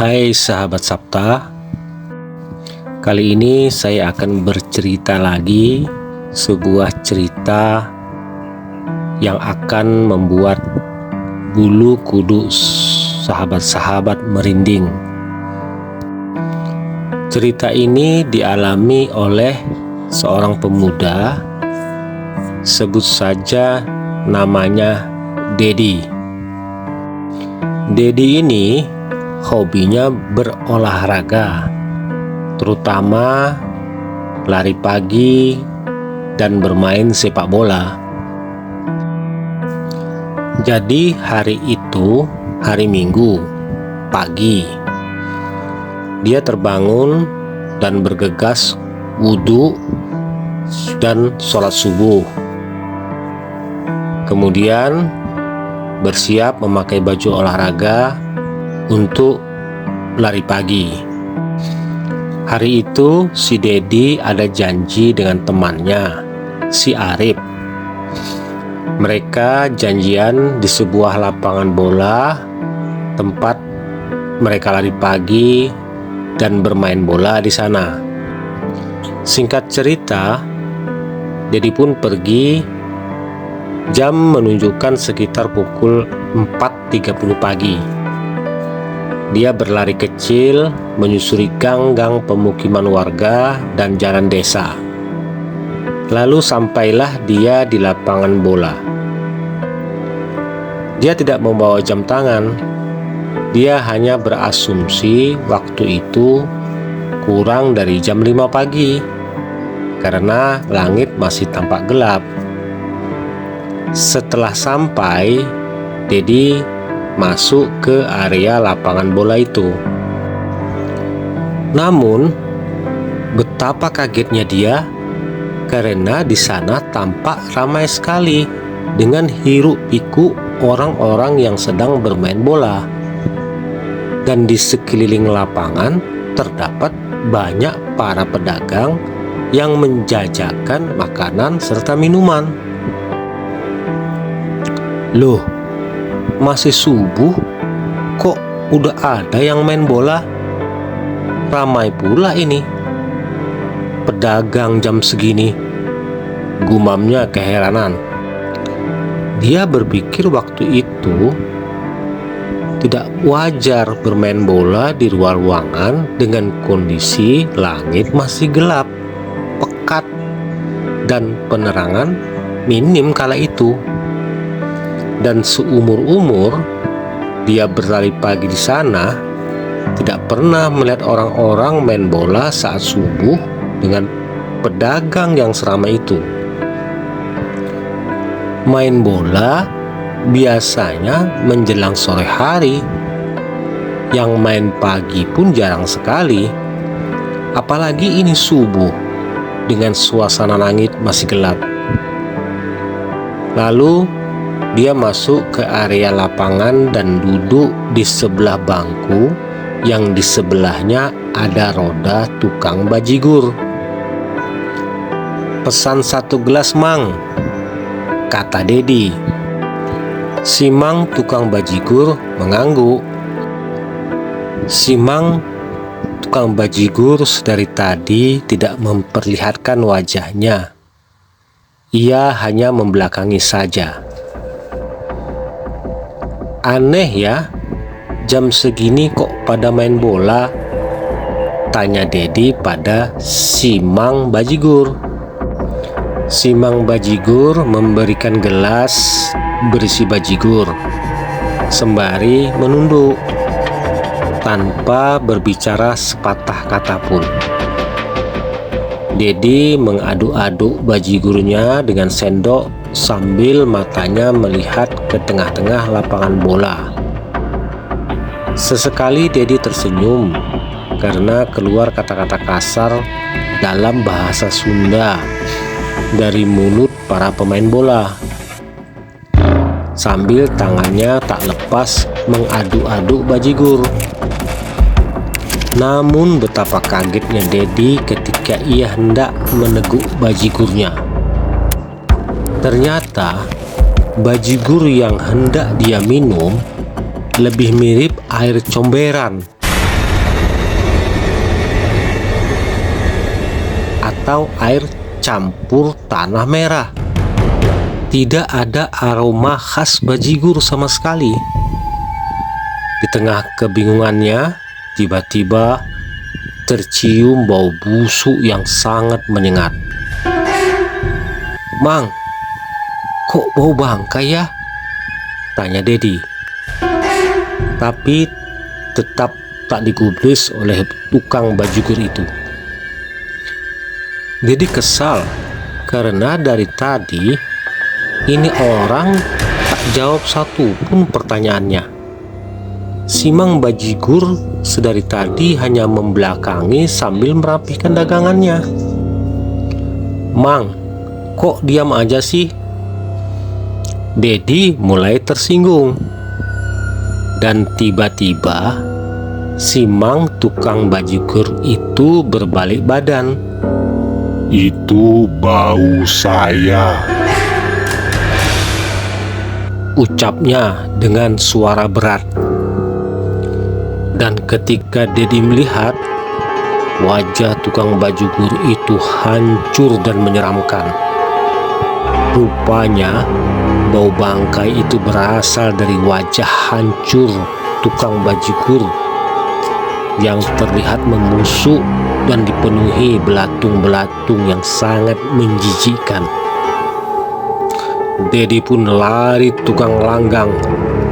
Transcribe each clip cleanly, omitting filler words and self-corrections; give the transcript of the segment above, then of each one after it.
Hai sahabat Sabta, kali ini saya akan bercerita lagi sebuah cerita yang akan membuat bulu kuduk sahabat-sahabat merinding. Cerita ini dialami oleh seorang pemuda, sebut saja namanya Dedi. Dedi ini hobinya berolahraga, terutama lari pagi dan bermain sepak bola. Jadi hari itu, hari Minggu pagi, dia terbangun dan bergegas wudhu dan sholat subuh. Kemudian bersiap memakai baju olahraga untuk lari pagi. Hari itu si Dedi ada janji dengan temannya, si Arif. Mereka janjian di sebuah lapangan bola, tempat mereka lari pagi dan bermain bola di sana. Singkat cerita, Dedi pun pergi. Jam menunjukkan sekitar pukul 4.30 pagi. Dia berlari kecil menyusuri gang-gang pemukiman warga dan jalan desa. Lalu sampailah dia di lapangan bola. Dia tidak membawa jam tangan. Dia hanya berasumsi waktu itu kurang dari jam 5 pagi karena langit masih tampak gelap. Setelah sampai, Dedi masuk ke area lapangan bola itu. Namun, betapa kagetnya dia karena di sana tampak ramai sekali dengan hiruk-pikuk orang-orang yang sedang bermain bola. Dan di sekeliling lapangan terdapat banyak para pedagang yang menjajakan makanan serta minuman. Loh, masih subuh kok udah ada yang main bola? Ramai pula ini. Pedagang jam segini, gumamnya keheranan. Dia berpikir waktu itu tidak wajar bermain bola di luar ruangan dengan kondisi langit masih gelap, pekat, dan penerangan minim kala itu. Dan seumur-umur dia berlari pagi di sana, tidak pernah melihat orang-orang main bola saat subuh dengan pedagang yang seramai itu. Main bola biasanya menjelang sore hari, yang main pagi pun jarang sekali. Apalagi ini subuh dengan suasana langit masih gelap. Lalu dia masuk ke area lapangan dan duduk di sebelah bangku yang di sebelahnya ada roda tukang bajigur. "Pesan 1 gelas, Mang," kata Dedi. Si Mang tukang bajigur mengangguk. Si Mang tukang bajigur dari tadi tidak memperlihatkan wajahnya. Ia hanya membelakangi saja. "Aneh ya, jam segini kok pada main bola?" tanya Dedi pada si Mang bajigur. Si Mang bajigur memberikan gelas berisi bajigur sembari menunduk tanpa berbicara sepatah kata pun. Dedi mengaduk-aduk bajigurnya dengan sendok sambil matanya melihat ke tengah-tengah lapangan bola. Sesekali Dedi tersenyum karena keluar kata-kata kasar dalam bahasa Sunda dari mulut para pemain bola. Sambil tangannya tak lepas mengaduk-aduk bajigur. Namun betapa kagetnya Dedi ketika ia hendak meneguk bajigurnya. Ternyata bajigur yang hendak dia minum lebih mirip air comberan atau air campur tanah merah. Tidak ada aroma khas bajigur sama sekali. Di tengah kebingungannya, tiba-tiba tercium bau busuk yang sangat menyengat. "Mang, kok bau bangkai ya?" tanya Dedi. Tapi tetap tak digubris oleh tukang bajigur itu. Dedi kesal karena dari tadi ini orang tak jawab satu pun pertanyaannya. Si Mang bajigur sedari tadi hanya membelakangi sambil merapihkan dagangannya. "Mang, kok diam aja sih?" Dedi mulai tersinggung. Dan tiba-tiba si Mang tukang bajigur itu berbalik badan. "Itu bau saya," ucapnya dengan suara berat. Dan ketika Dedi melihat, wajah tukang bajigur itu hancur dan menyeramkan. Rupanya bau bangkai itu berasal dari wajah hancur tukang bajigur yang terlihat membusuk dan dipenuhi belatung-belatung yang sangat menjijikkan. Dedi pun lari tukang langgang,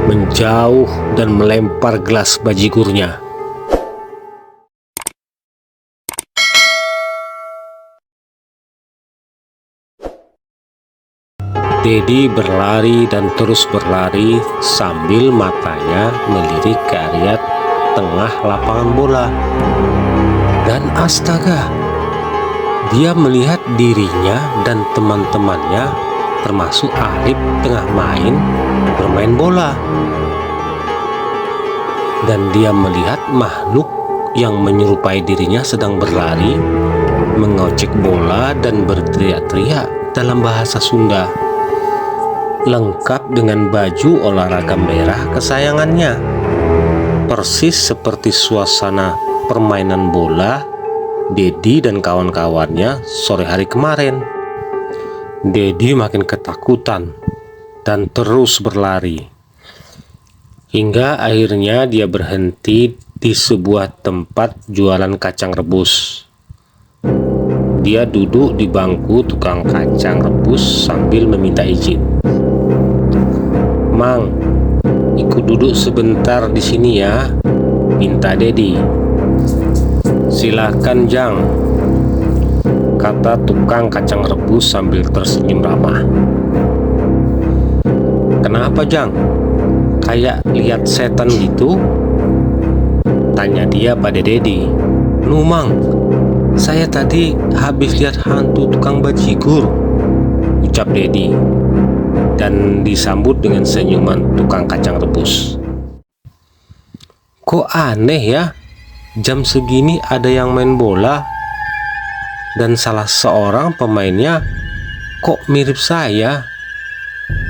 menjauh dan melempar gelas bajigurnya. Dedi berlari dan terus berlari sambil matanya melirik ke area tengah lapangan bola. Dan astaga, dia melihat dirinya dan teman-temannya termasuk Arif tengah bermain bola. Dan dia melihat makhluk yang menyerupai dirinya sedang berlari, mengocek bola dan berteriak-teriak dalam bahasa Sunda, lengkap dengan baju olahraga merah kesayangannya, persis seperti suasana permainan bola Dedi dan kawan-kawannya sore hari kemarin. Dedi makin ketakutan dan terus berlari, hingga akhirnya dia berhenti di sebuah tempat jualan kacang rebus. Dia duduk di bangku tukang kacang rebus sambil meminta izin. "Mang, ikut duduk sebentar di sini ya," minta Dedi. "Silakan Jang," kata tukang kacang rebus sambil tersenyum ramah. "Kenapa Jang? Kayak lihat setan gitu?" tanya dia pada Dedi. "Nu Mang, saya tadi habis lihat hantu tukang bajigur," ucap Dedi, dan disambut dengan senyuman tukang kacang rebus. "Kok aneh ya, jam segini ada yang main bola, dan salah seorang pemainnya kok mirip saya?"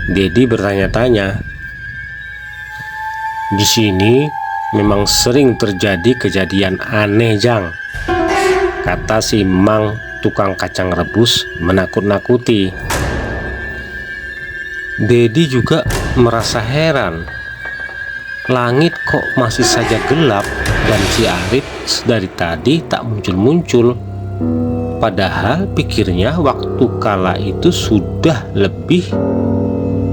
Dedi bertanya-tanya. "Di sini memang sering terjadi kejadian aneh Jang," kata si Mang tukang kacang rebus menakut-nakuti. Dedi juga merasa heran. Langit kok masih saja gelap dan si Arif dari tadi tak muncul-muncul. Padahal pikirnya waktu kala itu sudah lebih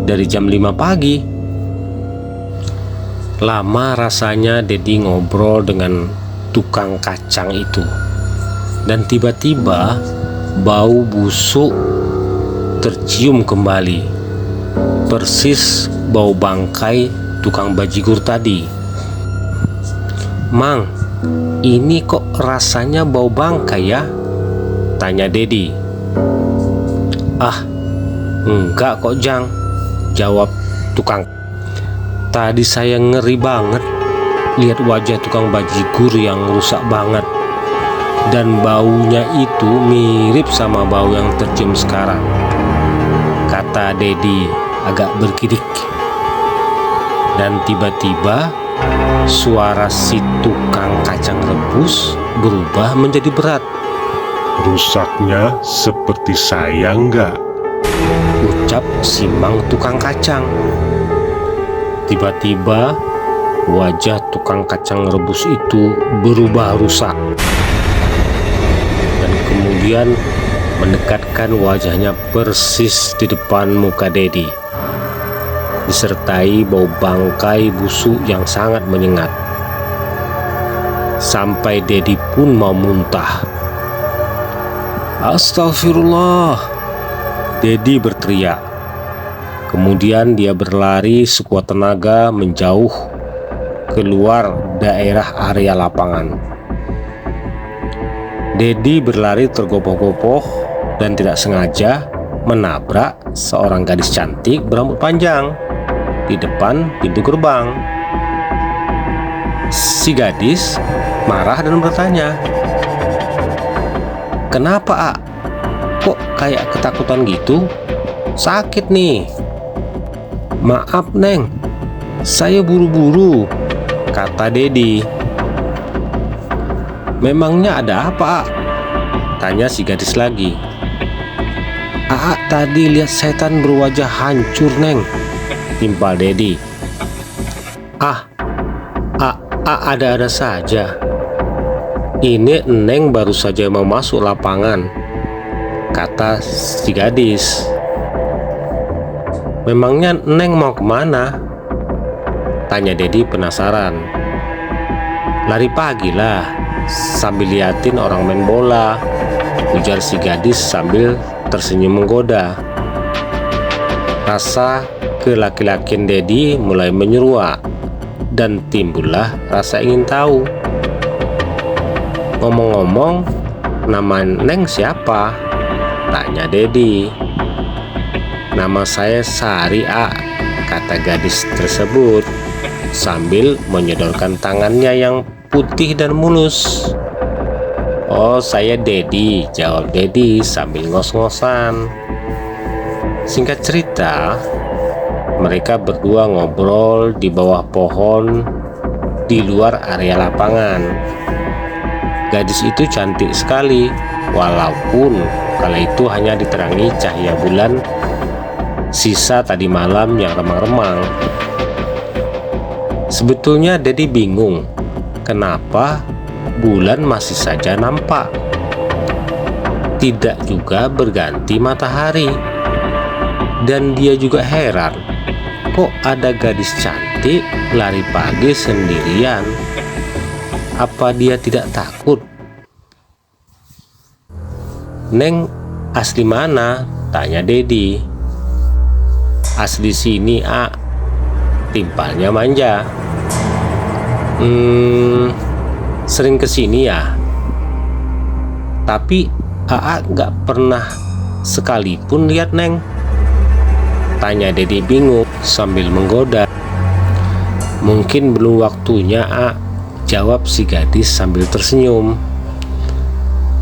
dari jam 5 pagi. Lama rasanya Dedi ngobrol dengan tukang kacang itu. Dan tiba-tiba bau busuk tercium kembali, persis bau bangkai tukang bajigur tadi. "Mang, ini kok rasanya bau bangkai ya?" tanya Dedi. "Ah, enggak kok Jang," jawab tukang. "Tadi saya ngeri banget lihat wajah tukang bajigur yang rusak banget, dan baunya itu mirip sama bau yang tercium sekarang," kata Dedi agak bergidik. Dan tiba-tiba suara si tukang kacang rebus berubah menjadi berat. rusaknya seperti saya nggak? Ucap si Mang tukang kacang. Tiba-tiba wajah tukang kacang rebus itu berubah rusak dan kemudian mendekatkan wajahnya persis di depan muka Dedi, disertai bau bangkai busuk yang sangat menyengat. Sampai Dedi pun mau muntah. "Astagfirullah!" Dedi berteriak. Kemudian dia berlari sekuat tenaga menjauh keluar daerah area lapangan. Dedi berlari tergopoh-gopoh dan tidak sengaja menabrak seorang gadis cantik berambut panjang di depan pintu gerbang. Si gadis marah dan bertanya, "Kenapa, A? Kok kayak ketakutan gitu? Sakit nih." "Maaf, Neng, saya buru-buru," kata Dedi. "Memangnya ada apa, A?" tanya si gadis lagi. "Aa tadi lihat setan berwajah hancur, Neng," timpal Dedi. Ada-ada saja. Ini Neng baru saja mau masuk lapangan," kata si gadis. "Memangnya Neng mau kemana?" tanya Dedi penasaran. "Lari pagi lah, sambil liatin orang main bola," ujar si gadis sambil tersenyum menggoda. Rasa kelaki-lakian Dedi mulai menyeruak dan timbullah rasa ingin tahu. "Ngomong-ngomong, nama Neng siapa?" tanya Dedi. "Nama saya Sari, A," kata gadis tersebut sambil menyodorkan tangannya yang putih dan mulus. "Oh, saya Dedi," jawab Dedi sambil ngos-ngosan. Singkat cerita, mereka berdua ngobrol di bawah pohon di luar area lapangan. Gadis itu cantik sekali, walaupun kala itu hanya diterangi cahaya bulan sisa tadi malam yang remang-remang. Sebetulnya Dedi bingung kenapa bulan masih saja nampak, tidak juga berganti matahari. Dan dia juga heran, kok ada gadis cantik lari pagi sendirian? Apa dia tidak takut? "Neng asli mana?" tanya Dedi. "Asli sini, A," timpalnya manja. Sering kesini ya? Tapi A gak pernah sekalipun lihat Neng," tanya Dedi bingung sambil menggoda. "Mungkin belum waktunya, A," jawab si gadis sambil tersenyum.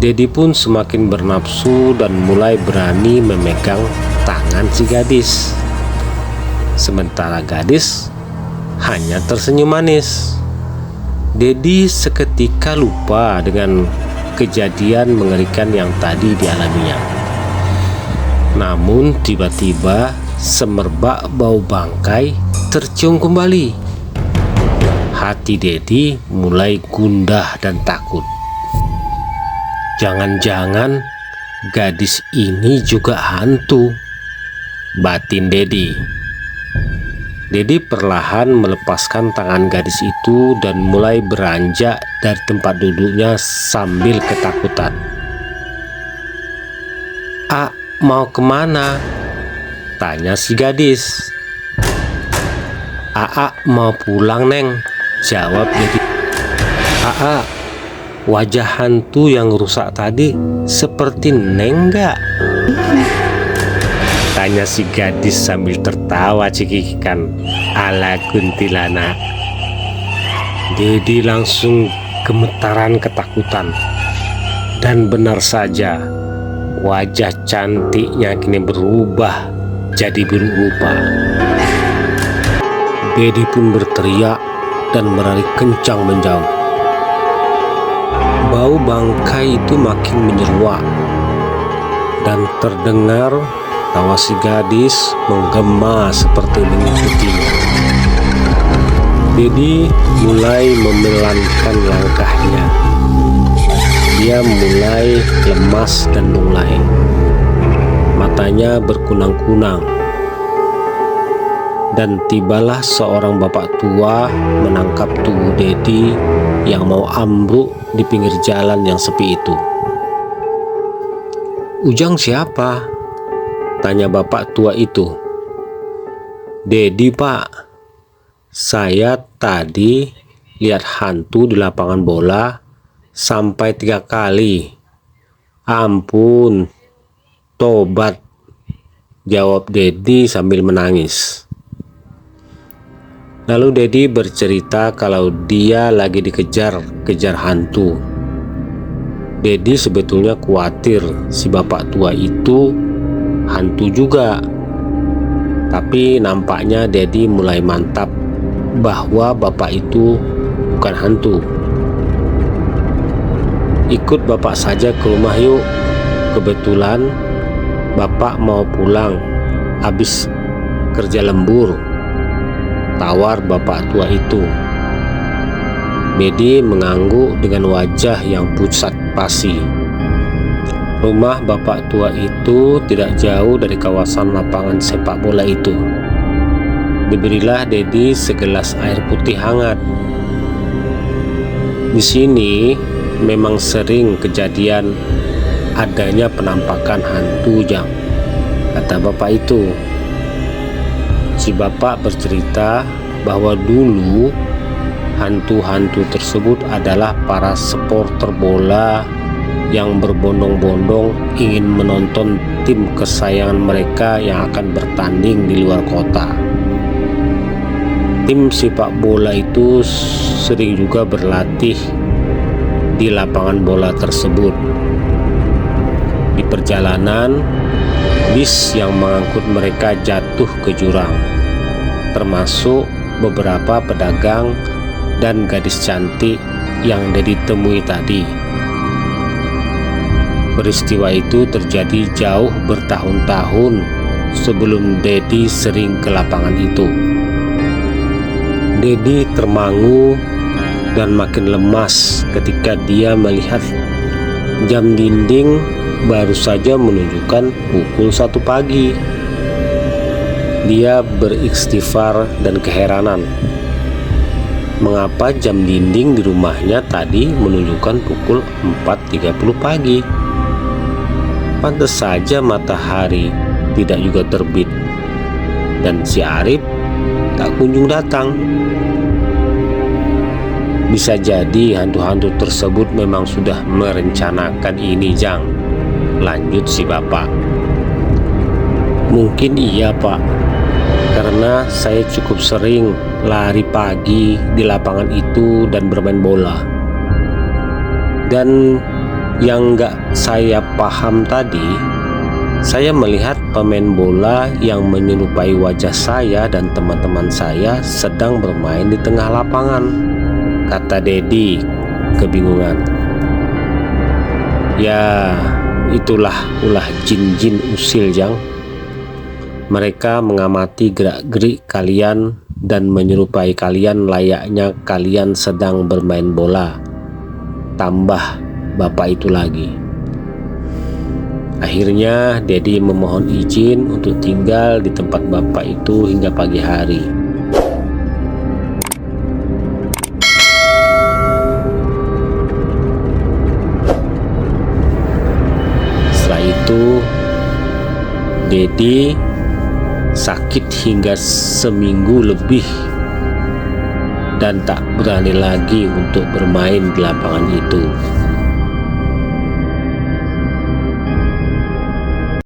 Dedi pun semakin bernafsu dan mulai berani memegang tangan si gadis. Sementara gadis hanya tersenyum manis. Dedi seketika lupa dengan kejadian mengerikan yang tadi dialaminya. Namun tiba-tiba semerbak bau bangkai tercium kembali. Hati Dedi mulai gundah dan takut. Jangan-jangan gadis ini juga hantu, batin Dedi. Dedi perlahan melepaskan tangan gadis itu dan mulai beranjak dari tempat duduknya sambil ketakutan. "A, mau kemana?" tanya si gadis. "Aa mau pulang, Neng," jawab Dedi. "Aa, wajah hantu yang rusak tadi seperti Neng gak?" tanya si gadis sambil tertawa cekikikan ala kuntilanak. Dedi langsung gemetaran ketakutan. Dan benar saja, wajah cantiknya kini berubah jadi burung rupa. Dedi pun berteriak dan berlari kencang menjauh. Bau bangkai itu makin menyeruak dan terdengar tawa si gadis menggema seperti mengikutinya. Dedi mulai memelankan langkahnya. Dia mulai lemas dan lunglai. Matanya berkunang-kunang. Dan tibalah seorang bapak tua menangkap tubuh Dedi yang mau ambruk di pinggir jalan yang sepi itu. "Ujang siapa?" tanya bapak tua itu. "Dedi, Pak. Saya tadi lihat hantu di lapangan bola sampai 3 kali. Ampun, tobat," jawab Dedi sambil menangis. Lalu Dedi bercerita kalau dia lagi dikejar-kejar hantu. Dedi sebetulnya khawatir si bapak tua itu hantu juga. Tapi nampaknya Dedi mulai mantap bahwa bapak itu bukan hantu. "Ikut bapak saja ke rumah yuk. Kebetulan bapak mau pulang habis kerja lembur," tawar bapak tua itu. Dedi mengangguk dengan wajah yang pucat pasi. Rumah bapak tua itu tidak jauh dari kawasan lapangan sepak bola itu. Diberilah Dedi segelas air putih hangat. "Di sini memang sering kejadian adanya penampakan hantu, Jang," kata bapak itu. Si bapak bercerita bahwa dulu hantu-hantu tersebut adalah para supporter bola yang berbondong-bondong ingin menonton tim kesayangan mereka yang akan bertanding di luar kota. Tim sepak bola itu sering juga berlatih di lapangan bola tersebut. Di perjalanan, bis yang mengangkut mereka jatuh ke jurang, termasuk beberapa pedagang dan gadis cantik yang ditemui tadi. Peristiwa itu terjadi jauh bertahun-tahun sebelum Dedi sering ke lapangan itu. Dedi termangu dan makin lemas ketika dia melihat jam dinding baru saja menunjukkan pukul 1 pagi. Dia beristighfar dan keheranan. Mengapa jam dinding di rumahnya tadi menunjukkan pukul 4.30 pagi? Pantas saja matahari tidak juga terbit dan si Arif tak kunjung datang. Bisa jadi hantu-hantu tersebut memang sudah merencanakan ini, Jang, lanjut si bapak. "Mungkin iya, Pak, karena saya cukup sering lari pagi di lapangan itu dan bermain bola. Dan yang nggak saya paham tadi, saya melihat pemain bola yang menyerupai wajah saya dan teman-teman saya sedang bermain di tengah lapangan," kata Dedi kebingungan. "Ya, itulah ulah jin-jin usil, Jang. Mereka mengamati gerak-gerik kalian dan menyerupai kalian layaknya kalian sedang bermain bola," tambah bapak itu lagi. Akhirnya Dedi memohon izin untuk tinggal di tempat bapak itu hingga pagi hari. Setelah itu Dedi sakit hingga seminggu lebih dan tak berani lagi untuk bermain di lapangan itu.